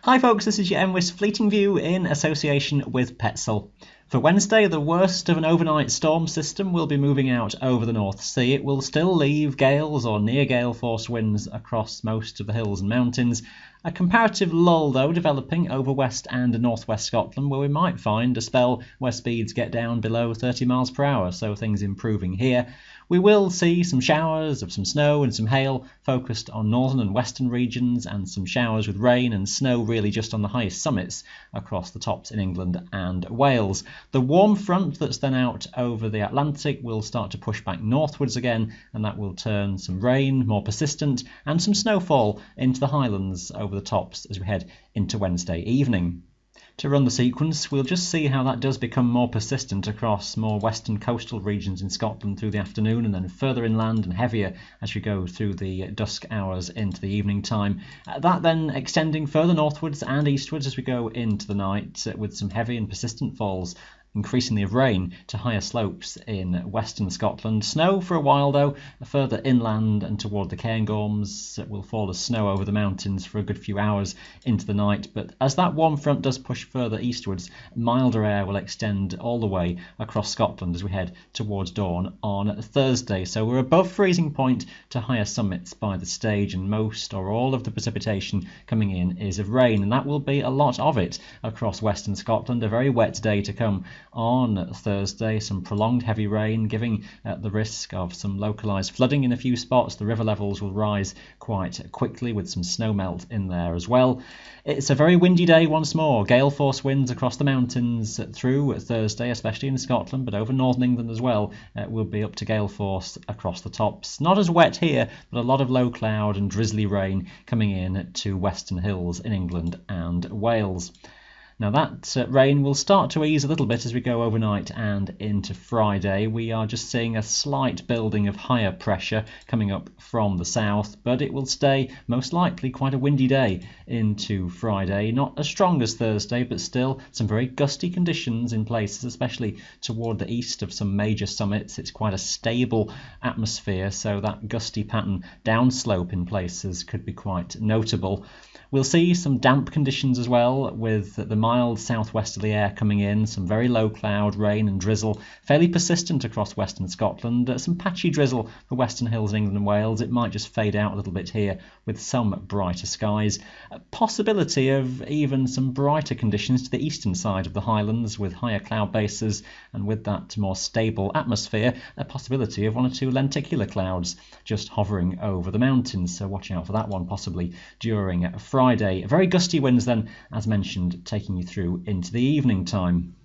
Hi folks, this is your MWIS Fleeting View in association with Petzl. For Wednesday, the worst of an overnight storm system will be moving out over the North Sea. It will still leave gales or near gale force winds across most of the hills and mountains. A comparative lull, though, developing over west and northwest Scotland, where we might find a spell where speeds get down below 30 miles per hour, so things improving here. We will see some showers of some snow and some hail focused on northern and western regions, and some showers with rain and snow really just on the highest summits across the tops in England and Wales. The warm front that's then out over the Atlantic will start to push back northwards again, and that will turn some rain more persistent and some snowfall into the Highlands over the tops as we head into Wednesday evening. To run the sequence, we'll just see how that does become more persistent across more western coastal regions in Scotland through the afternoon, and then further inland and heavier as we go through the dusk hours into the evening time. That then extending further northwards and eastwards as we go into the night, with some heavy and persistent falls increasingly of rain to higher slopes in western Scotland. Snow for a while though, further inland and toward the Cairngorms. It will fall as snow over the mountains for a good few hours into the night, but as that warm front does push further eastwards, milder air will extend all the way across Scotland as we head towards dawn on Thursday. So we're above freezing point to higher summits by the stage, and most or all of the precipitation coming in is of rain, and that will be a lot of it across western Scotland. A very wet day to come on Thursday, some prolonged heavy rain giving the risk of some localised flooding in a few spots. The river levels will rise quite quickly with some snow melt in there as well. It's a very windy day once more. Gale force winds across the mountains through Thursday, especially in Scotland, but over northern England as well will be up to gale force across the tops. Not as wet here, but a lot of low cloud and drizzly rain coming in to western hills in England and Wales. Now that rain will start to ease a little bit as we go overnight and into Friday. We are just seeing a slight building of higher pressure coming up from the south, but it will stay most likely quite a windy day into Friday. Not as strong as Thursday, but still some very gusty conditions in places, especially toward the east of some major summits. It's quite a stable atmosphere, so that gusty pattern downslope in places could be quite notable. We'll see some damp conditions as well, with the mild southwesterly air coming in, some very low cloud, rain and drizzle, fairly persistent across western Scotland, some patchy drizzle for western hills in England and Wales. It might just fade out a little bit here with some brighter skies. A possibility of even some brighter conditions to the eastern side of the Highlands with higher cloud bases, and with that more stable atmosphere, a possibility of one or two lenticular clouds just hovering over the mountains, so watch out for that one possibly during Friday. Very gusty winds then, as mentioned, taking you through into the evening time.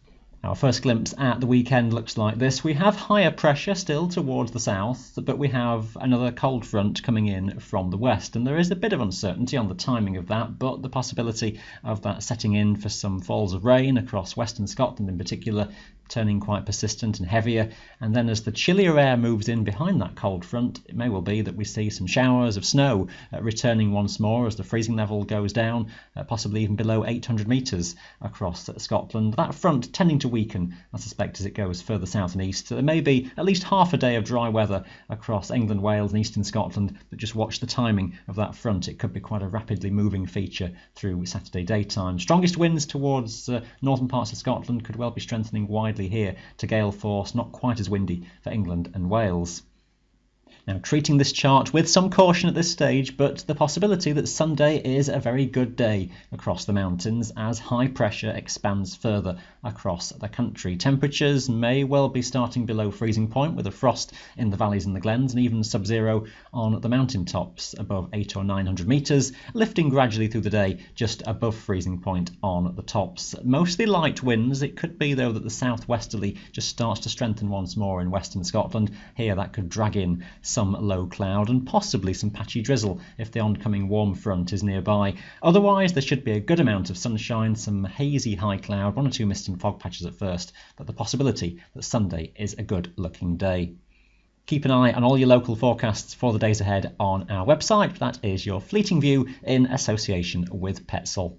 Our first glimpse at the weekend looks like this. We have higher pressure still towards the south, but we have another cold front coming in from the west, and there is a bit of uncertainty on the timing of that, but the possibility of that setting in for some falls of rain across western Scotland in particular, turning quite persistent and heavier. And then as the chillier air moves in behind that cold front, it may well be that we see some showers of snow returning once more as the freezing level goes down, possibly even below 800 metres across Scotland. That front tending to weaken, I suspect, as it goes further south and east. So there may be at least half a day of dry weather across England, Wales and eastern Scotland, but just watch the timing of that front. It could be quite a rapidly moving feature through Saturday daytime. Strongest winds towards northern parts of Scotland could well be strengthening widely here to gale force, not quite as windy for England and Wales. Now, treating this chart with some caution at this stage, but the possibility that Sunday is a very good day across the mountains as high pressure expands further across the country. Temperatures may well be starting below freezing point, with a frost in the valleys and the glens, and even sub-zero on the mountain tops above 800 or 900 metres, lifting gradually through the day just above freezing point on the tops. Mostly light winds. It could be though that the southwesterly just starts to strengthen once more in western Scotland. Here that could drag in some low cloud and possibly some patchy drizzle if the oncoming warm front is nearby. Otherwise there should be a good amount of sunshine, some hazy high cloud, one or two mist and fog patches at first, but the possibility that Sunday is a good looking day. Keep an eye on all your local forecasts for the days ahead on our website. That is your Fleeting View in association with Petzl.